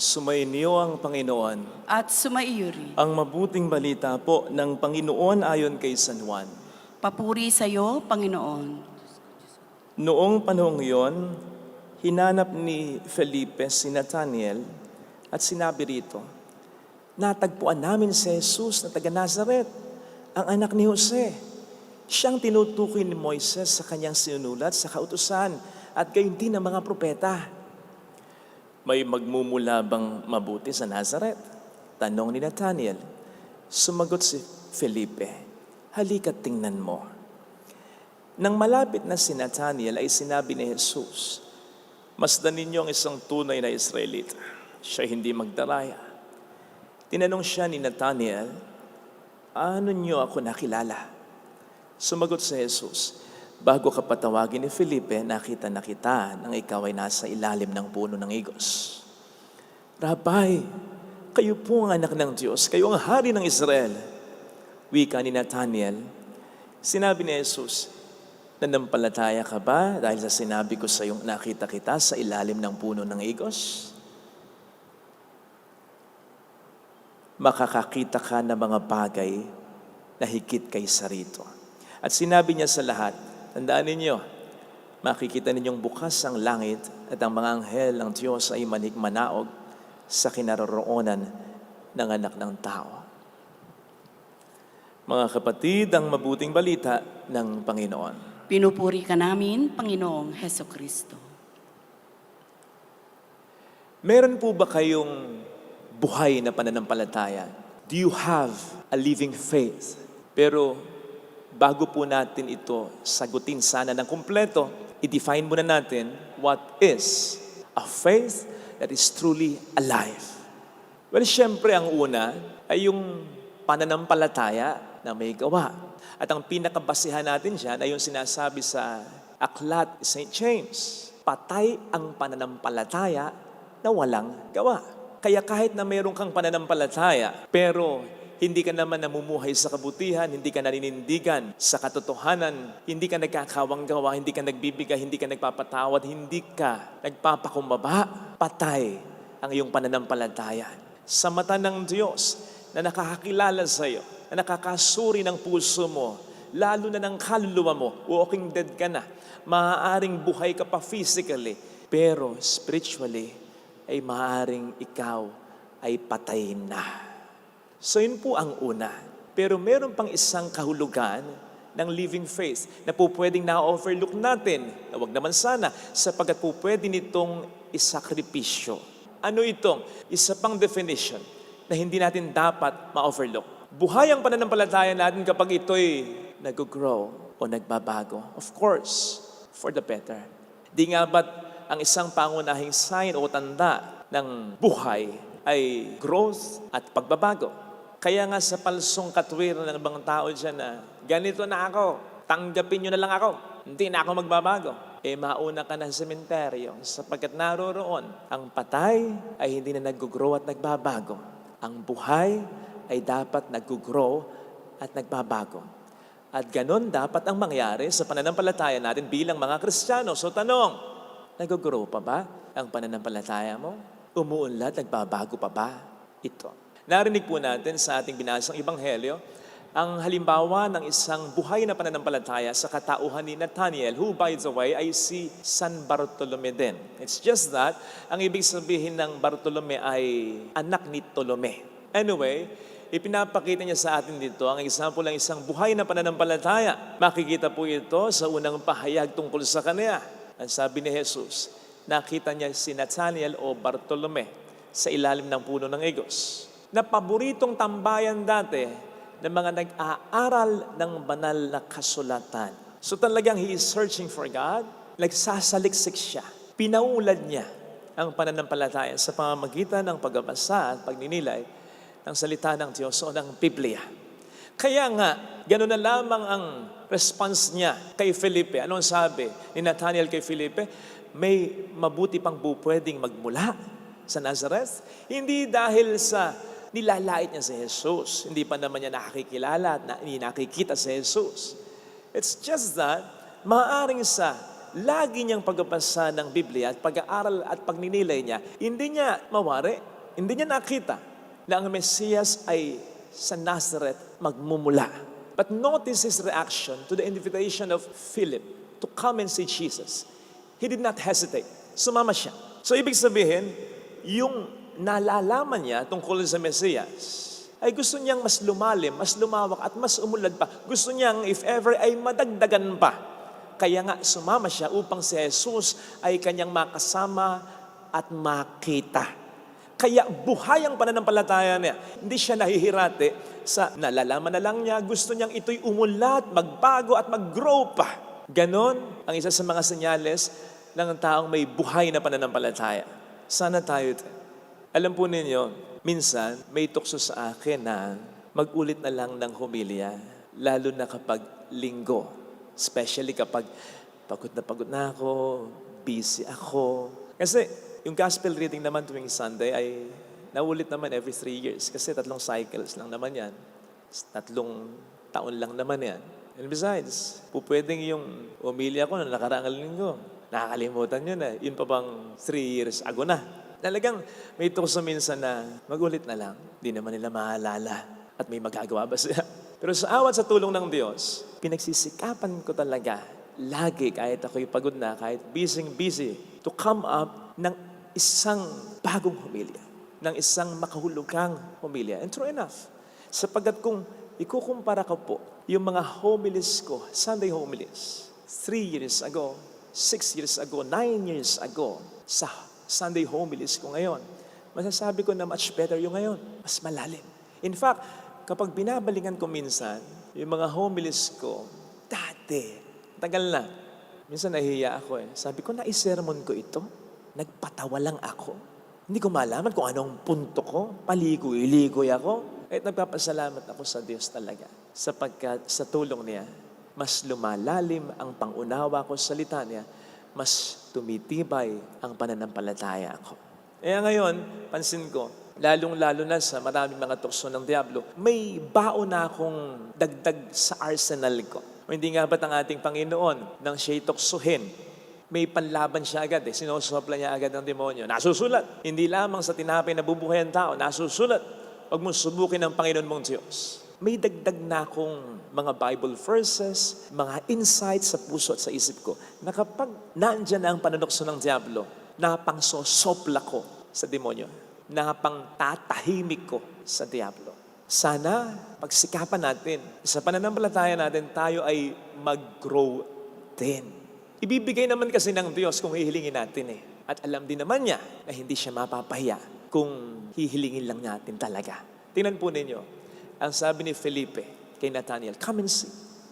Sumainyo ang Panginoon. At sumaiyo rin. Ang mabuting balita po ng Panginoon ayon kay San Juan. Papuri sa iyo, Panginoon. Noong panahong iyon, hinanap ni Felipe si Nathanael at sinabi rito, "Natagpuan namin si Jesus na taga Nazaret, ang anak ni Jose. Siyang tinutukoy ni Moises sa kanyang sinulat sa kautusan at gayon din ang mga propeta." May magmumula bang mabuti sa Nazaret? Tanong ni Nathanael. Sumagot si Felipe, "Halika't tingnan mo." Nang malapit na si Nathanael ay sinabi ni Jesus, "Masdan ninyo ang isang tunay na Israelita. Siya hindi magdaraya." Tinanong siya ni Nathanael, "Ano niyo ako nakilala?" Sumagot si Jesus, "Bago ka patawagin ni Felipe, nakita na kita nang ikaw ay nasa ilalim ng puno ng igos." "Rabay, kayo po ang anak ng Diyos, kayo ang hari ng Israel." Wika ni Nathanael. Sinabi ni Jesus, "Nanampalataya ka ba dahil sa sinabi ko sa iyong nakita kita sa ilalim ng puno ng igos? Makakakita ka ng mga bagay na higit kaysa rito." At sinabi niya sa lahat, "Tandaan ninyo, makikita ninyong bukas ang langit at ang mga anghel ng Diyos ay manikmanaog sa kinaroroonan ng anak ng tao." Mga kapatid, ang mabuting balita ng Panginoon. Pinupuri ka namin, Panginoong Heso Kristo. Meron po ba kayong buhay na pananampalataya? Do you have a living faith? Pero bago po natin ito sagutin sana ng kumpleto, i-define muna natin what is a faith that is truly alive. Well, syempre ang una ay yung pananampalataya na may gawa. At ang pinakabasihan natin dyan ay yung sinasabi sa aklat St. James, patay ang pananampalataya na walang gawa. Kaya kahit na mayroon kang pananampalataya, pero hindi ka naman namumuhay sa kabutihan, hindi ka naninindigan sa katotohanan, hindi ka nagkakawang gawa, hindi ka nagbibigay, hindi ka nagpapatawad, hindi ka nagpapakumbaba, patay ang iyong pananampalataya. Sa mata ng Diyos na nakakakilala sa iyo, na nakakasuri ng puso mo, lalo na ng kaluluwa mo, walking dead ka na, maaaring buhay ka pa physically, pero spiritually ay maaaring ikaw ay patay na. So yun po ang una. Pero meron pang isang kahulugan ng living faith na po pwedeng na-overlook natin, na wag naman sana, sapagkat po pwede nitong isakripisyo. Ano itong? Isa pang definition na hindi natin dapat ma-overlook. Buhay ang pananampalataya natin kapag ito'y nag-grow o nagbabago. Of course, for the better. Di nga ba't ang isang pangunahing sign o tanda ng buhay ay growth at pagbabago? Kaya nga sa palsong katwiran ng ibang tao dyan na, ganito na ako, tanggapin nyo na lang ako, hindi na ako magbabago. Mauna ka na sa sementeryo sapagkat naroroon, ang patay ay hindi na nag-grow at nagbabago. Ang buhay ay dapat nag-grow at nagbabago. At ganon dapat ang mangyari sa pananampalataya natin bilang mga Kristiyano. So tanong, nag-grow pa ba ang pananampalataya mo? Umuunlad, nagbabago pa ba ito? Narinig po natin sa ating binasang Ebanghelyo ang halimbawa ng isang buhay na pananampalataya sa katauhan ni Nathanael, who by the way ay si San Bartolome din. It's just that, ang ibig sabihin ng Bartolome ay anak ni Tolome. Anyway, ipinapakita niya sa atin dito ang example ng isang buhay na pananampalataya. Makikita po ito sa unang pahayag tungkol sa kanya. Ang sabi ni Jesus, nakita niya si Nathanael o Bartolome sa ilalim ng puno ng igos, na paboritong tambayan dati ng mga nag-aaral ng banal na kasulatan. So talagang he is searching for God, nagsasaliksik siya. Pinaulad niya ang pananampalataya sa pamamagitan ng pagbabasa at pagninilay ng salita ng Diyos o ng Biblia. Kaya nga, gano'n na lamang ang response niya kay Felipe. Anong sabi ni Nathanael kay Felipe? May mabuti pang pwedeng magmula sa Nazareth? Hindi dahil sa nilalait niya si Jesus. Hindi pa naman niya nakakikilala at hindi nakikita si Jesus. It's just that, maaaring sa lagi niyang pagbabasa ng Biblia at pag-aaral at pagninilay niya, hindi niya mawari hindi niya nakita na ang Mesiyas ay sa Nazareth magmumula. But notice his reaction to the invitation of Philip to come and see Jesus. He did not hesitate. Sumama siya. So ibig sabihin, yung nalalaman niya tungkol sa Mesiyas, ay gusto niyang mas lumalim, mas lumawak at mas umulad pa. Gusto niyang if ever ay madagdagan pa. Kaya nga sumama siya upang si Jesus ay kanyang makasama at makita. Kaya buhay ang pananampalataya niya. Hindi siya nahihirate sa nalalaman na lang niya. Gusto niyang ito'y umulat, magbago at mag-grow pa. Ganon ang isa sa mga senyales ng taong may buhay na pananampalataya. Sana tayo ito. Alam po ninyo, minsan may tukso sa akin na mag-ulit na lang ng homilya, lalo na kapag linggo. Especially kapag pagod na ako, busy ako. Kasi yung gospel reading naman tuwing Sunday ay naulit naman every 3 years. Kasi 3 cycles lang naman yan. 3 taon lang naman yan. And besides, pwedeng yung homilya ko na nakaraang linggo. Nakakalimutan nyo na. Yun pa bang 3 years ago na. Talagang may tukso minsan na magulit na lang. Di naman nila maalala. At may magagawa ba siya? Pero sa awat sa tulong ng Diyos, pinagsisikapan ko talaga lagi kahit ako'y pagod na, kahit busy, to come up ng isang bagong homilya. Ng isang makahulugang homilya. And true enough, sapagkat kung ikukumpara ko po yung mga homilies ko, Sunday homilies, 3 years ago, 6 years ago, 9 years ago, sa Sunday homilies ko ngayon, masasabi ko na much better yung ngayon. Mas malalim. In fact, kapag binabalingan ko minsan, yung mga homilies ko, dati, tagal na. Minsan nahihiya ako eh. Sabi ko, naisermon ko ito. Nagpatawa lang ako. Hindi ko malaman kung anong punto ko. Paligoy-ligoy ako. At nagpapasalamat ako sa Diyos talaga. Sapagkat sa tulong niya, mas lumalalim ang pangunawa ko sa salita niya, mas tumitibay ang pananampalataya ko. Kaya ngayon, pansin ko, lalong-lalo na sa maraming mga tukso ng Diablo, may baon na akong dagdag sa arsenal ko. O hindi nga ba't ang ating Panginoon nang siya'y tuksuhin, may panlaban siya agad eh. Sinusopla niya agad ng demonyo. Nasusulat. Hindi lamang sa tinapay na bubuhay ang tao. Nasusulat. Huwag mong subukin ang Panginoon mong Diyos. May dagdag na akong mga Bible verses, mga insights sa puso at sa isip ko na kapag nandyan na ang panunokso ng Diablo, napangsosopla ko sa demonyo, napangtatahimik ko sa Diablo. Sana pagsikapan natin, sa pananampalataya natin, tayo ay mag-grow din. Ibibigay naman kasi ng Diyos kung hihilingin natin eh. At alam din naman niya na hindi siya mapapahiya kung hihilingin lang natin talaga. Tingnan po ninyo, ang sabi ni Felipe kay Nathaniel, come and see.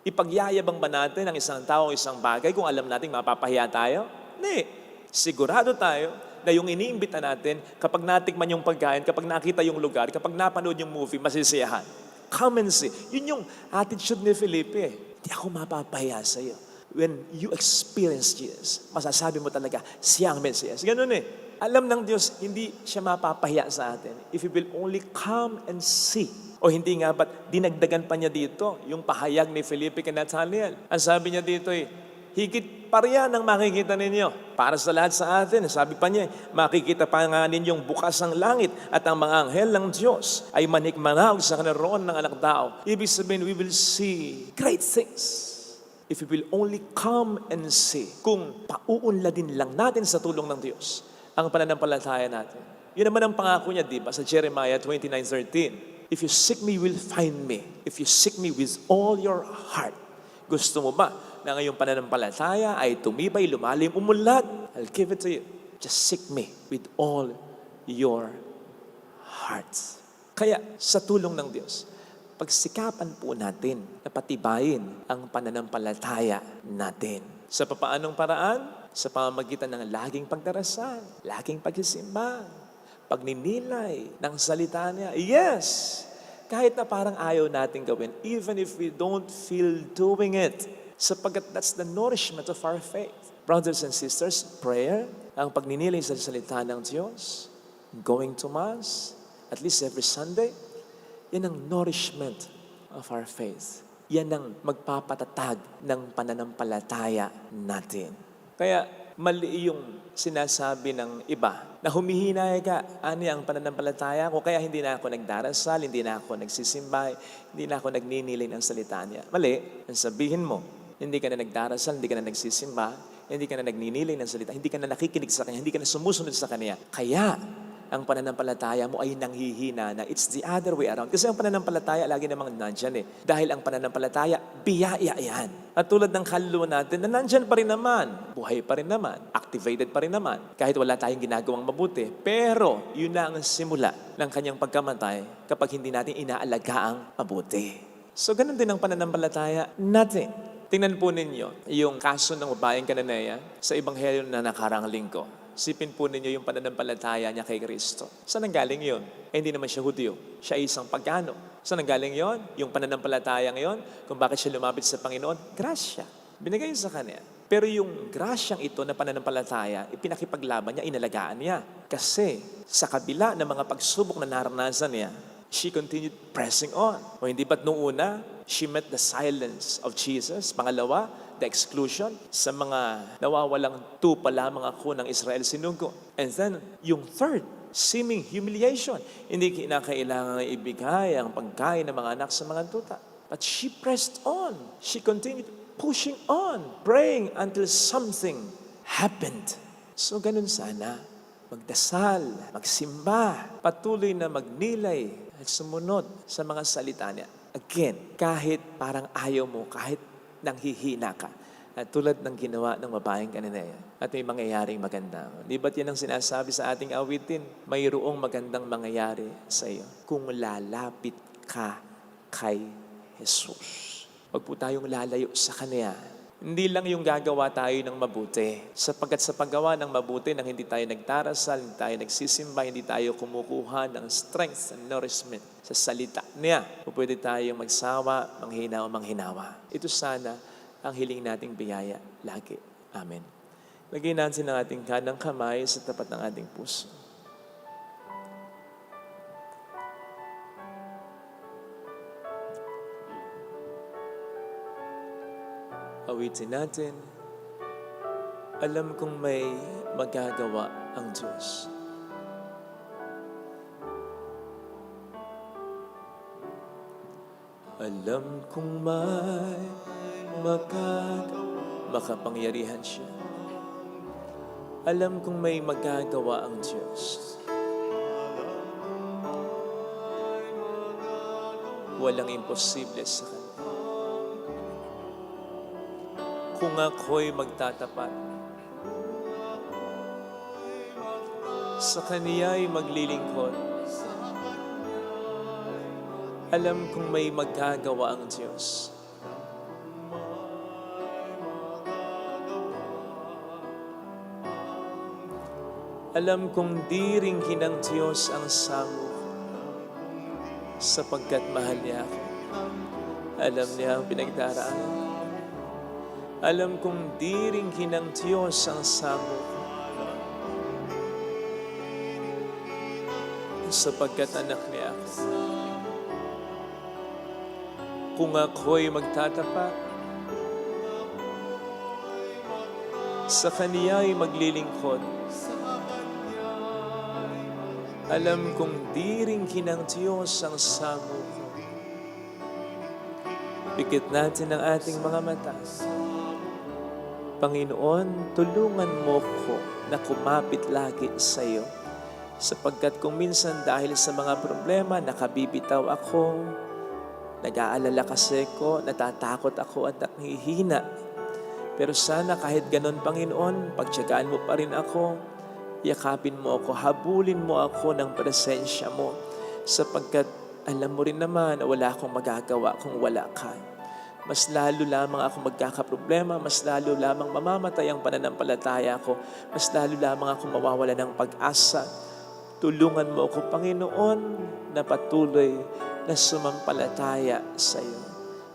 Ipagyayabang ba natin ang isang tao o isang bagay kung alam natin mapapahiya tayo? Hindi. Sigurado tayo na yung iniimbita natin, kapag natikman yung pagkain, kapag nakita yung lugar, kapag napanood yung movie, masisiyahan. Come and see. Yun yung attitude ni Felipe. Hindi ako mapapahiya sa iyo. When you experience Jesus, masasabi mo talaga, siya ang Mesiyas. Ganun eh. Alam ng Diyos, hindi siya mapapahiya sa atin. If you will only come and see. O hindi nga ba't dinagdagan pa niya dito, yung pahayag ni Felipe kay Nathaniel. Ang sabi niya dito eh, higit pa riyan ang makikita ninyo. Para sa lahat sa atin, sabi pa niya, makikita pa nga ninyong bukas ang langit at ang mga anghel ng Diyos ay manikmanaw sa kanaroon ng anak tao. Ibig sabihin, we will see great things. If we will only come and see, kung pauunladin lang natin sa tulong ng Diyos ang pananampalataya natin. Yun naman ang pangako niya, di ba? Sa Jeremiah 29:13. If you seek me, you will find me. If you seek me with all your heart. Gusto mo ba na ngayong pananampalataya ay tumibay, lumalim, umulat? I'll give it to you. Just seek me with all your hearts. Kaya sa tulong ng Diyos, pagsikapan po natin na patibayin ang pananampalataya natin. Sa papaanong paraan? Sa pamamagitan ng laging pagdarasal, laging pagsisimba, pagninilay ng salita niya. Yes! Kahit na parang ayaw natin gawin, even if we don't feel doing it, sapagkat that's the nourishment of our faith. Brothers and sisters, prayer, ang pagninilay sa salita ng Diyos, going to Mass, at least every Sunday, yan ang nourishment of our faith. Yan ang magpapatatag ng pananampalataya natin. Kaya mali yung sinasabi ng iba na humihinay ka, ano ang pananampalataya ko, kaya hindi na ako nagdarasal, hindi na ako nagsisimba, hindi na ako nagninilay ng salita niya. Mali, ang sabihin mo, hindi ka na nagdarasal, hindi ka na nagsisimba, hindi ka na nagninilay ng salita, hindi ka na nakikinig sa Kanya, hindi ka na sumusunod sa Kanya. Kaya, ang pananampalataya mo ay nanghihina na. It's the other way around. Kasi ang pananampalataya, lagi namang nandyan eh. Dahil ang pananampalataya, biyaya yan. At tulad ng kaluluwa natin, na nandyan pa rin naman. Buhay pa rin naman. Activated pa rin naman. Kahit wala tayong ginagawang mabuti. Pero, yun na ang simula ng kanyang pagkamatay kapag hindi natin inaalagaan mabuti. So, ganun din ang pananampalataya natin. Tingnan po ninyo yung kaso ng babaeng Cananea sa Ebanghelyo na nakarang linggo. Sipin po ninyo yung pananampalataya niya kay Kristo. Saan nanggaling yun? Hindi naman siya Hudyo. Siya ay isang pagano. Saan nanggaling yun? Yung pananampalataya ngayon, kung bakit siya lumapit sa Panginoon, grasya. Binigay sa kanya. Pero yung grasyang ito na pananampalataya, ipinakipaglaban niya, inalagaan niya. Kasi sa kabila ng mga pagsubok na naranasan niya, she continued pressing on. O hindi ba't nung una, she met the silence of Jesus. Pangalawa, the exclusion sa mga nawawalang tupa lamang ako ng Israel sinugo. And then, yung third, seeming humiliation. Hindi kinakailangan ibigay ang pagkain ng mga anak sa mga tuta. But she pressed on. She continued pushing on, praying until something happened. So, ganun sana. Magdasal, magsimba, patuloy na magnilay at sumunod sa mga salita niya. Again, kahit parang ayaw mo, kahit nanghihina ka. At tulad ng ginawa ng babaeng Cananea. At may mangyayaring maganda. Di ba't yan ang sinasabi sa ating awitin? Mayroong magandang mangyayari sa iyo kung lalapit ka kay Jesus. Huwag po tayong lalayo sa Kanya. Hindi lang yung gagawa tayo ng mabuti. Sapagkat sa paggawa ng mabuti nang hindi tayo nagdarasal, hindi tayo nagsisimba, hindi tayo kumukuha ng strength and nourishment sa salita niya. Pwede tayong magsawa, manghinawa. Ito sana ang hiling nating biyaya lagi. Amen. Lagyan natin ang ating kanang kamay sa tapat ng ating puso. Awitin natin, alam kong may magagawa ang Diyos. Alam kong may makapangyarihan siya. Alam kong may magagawa ang Diyos. Walang imposible sa Kanya. Kung ako'y magtatapat, sa Kaniya'y maglilingkod, alam kong may magagawa ang Diyos. Alam kong di rin ng Diyos ang samok sapagkat mahal niya ako. Alam niya ang pinagdaraanan. Alam kong di rin ng Diyos ang samok sapagkat anak niya ako. Kung ako'y magtatapat, sa Kaniya'y maglilingkod, alam kong di rin ng Diyos ang samok ko. Pikit natin ang ating mga mata. Panginoon, tulungan mo ko na kumapit lagi sa iyo. Sapagkat kung minsan dahil sa mga problema, nakabibitaw ako, nag-aalala kasi ko, natatakot ako at nanghihina. Pero sana kahit ganon, Panginoon, pagtiyagaan mo pa rin ako, yakapin mo ako, habulin mo ako ng presensya mo. Sapagkat alam mo rin naman na wala akong magagawa kung wala ka. Mas lalo lamang ako magkakaproblema, mas lalo lamang mamamatay ang pananampalataya ko, mas lalo lamang ako mawawala ng pag-asa. Tulungan mo ako, Panginoon, na patuloy na sumampalataya sa iyo.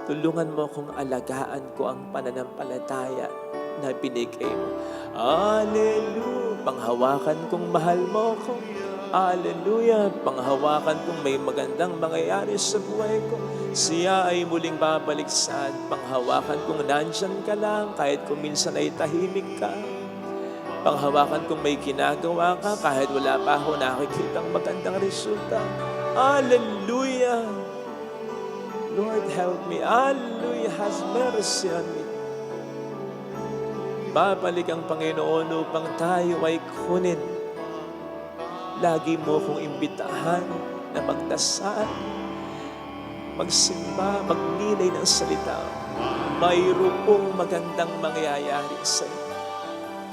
Tulungan mo akong alagaan ko ang pananampalataya na binigay mo. Hallelujah! Panghawakan kong mahal mo ko. Hallelujah! Panghawakan kong may magandang mangyayari sa buhay ko. Siya ay muling babaliksad. Panghawakan kong nandyan ka lang kahit kung minsan ay tahimik ka. Panghawakan kong may ginagawa ka kahit wala pa ako nakikitang magandang resulta. Hallelujah! Lord, help me. Hallelujah! Has mercy on me. Babalik ang Panginoon upang tayo ay kunin. Lagi mo kong imbitahan na magdasal, magsimba, magnilay ng salita. Mayroong magandang mangyayari sa iyo.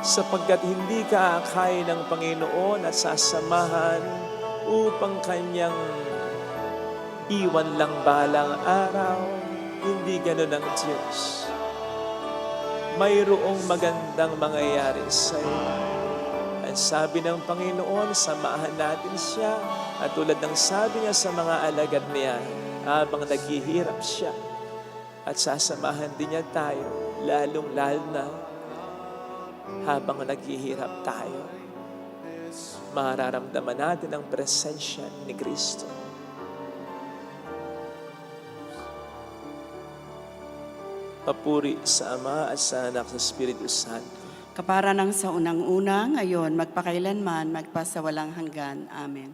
Sapagkat hindi ka akay ng Panginoon at sasamahan upang Kanyang iwan lang balang araw. Hindi ganun ang Diyos. Mayroong magandang mangyayari sa iyo. Ang sabi ng Panginoon, samahan natin siya. At tulad ng sabi niya sa mga alagad niya, habang naghihirap siya, at sasamahan din niya tayo, lalong-lalo na habang naghihirap tayo, mararamdaman natin ang presensya ni Kristo. Papuri sa Ama at sa Anak sa Espiritu Santo. Kapara ng sa unang-una, ngayon, magpakailanman, magpasawalang hanggan. Amen.